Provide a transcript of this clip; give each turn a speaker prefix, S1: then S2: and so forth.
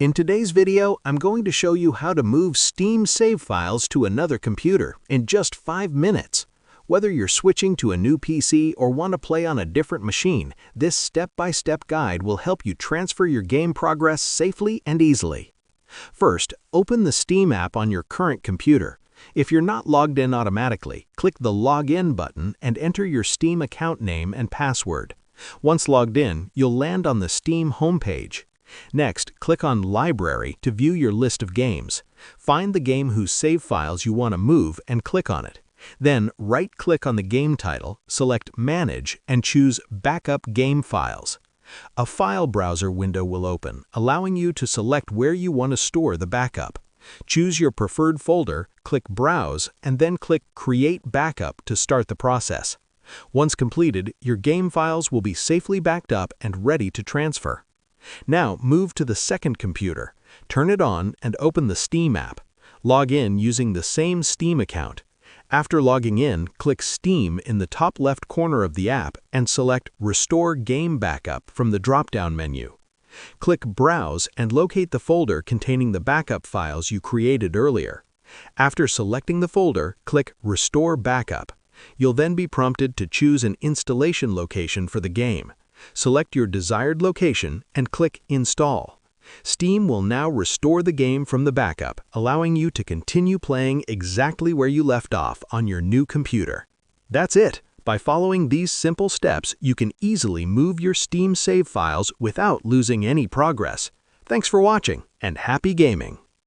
S1: In today's video, I'm going to show you how to move Steam save files to another computer in just 5 minutes. Whether you're switching to a new PC or want to play on a different machine, this step-by-step guide will help you transfer your game progress safely and easily. First, open the Steam app on your current computer. If you're not logged in automatically, click the Login button and enter your Steam account name and password. Once logged in, you'll land on the Steam homepage. Next, click on Library to view your list of games. Find the game whose save files you want to move and click on it. Then, right-click on the game title, select Manage, and choose Backup Game Files. A file browser window will open, allowing you to select where you want to store the backup. Choose your preferred folder, click Browse, and then click Create Backup to start the process. Once completed, your game files will be safely backed up and ready to transfer. Now, move to the second computer. Turn it on and open the Steam app. Log in using the same Steam account. After logging in, click Steam in the top left corner of the app and select Restore Game Backup from the drop-down menu. Click Browse and locate the folder containing the backup files you created earlier. After selecting the folder, click Restore Backup. You'll then be prompted to choose an installation location for the game. Select your desired location and click Install. Steam will now restore the game from the backup, allowing you to continue playing exactly where you left off on your new computer. That's it! By following these simple steps, you can easily move your Steam save files without losing any progress. Thanks for watching, and happy gaming!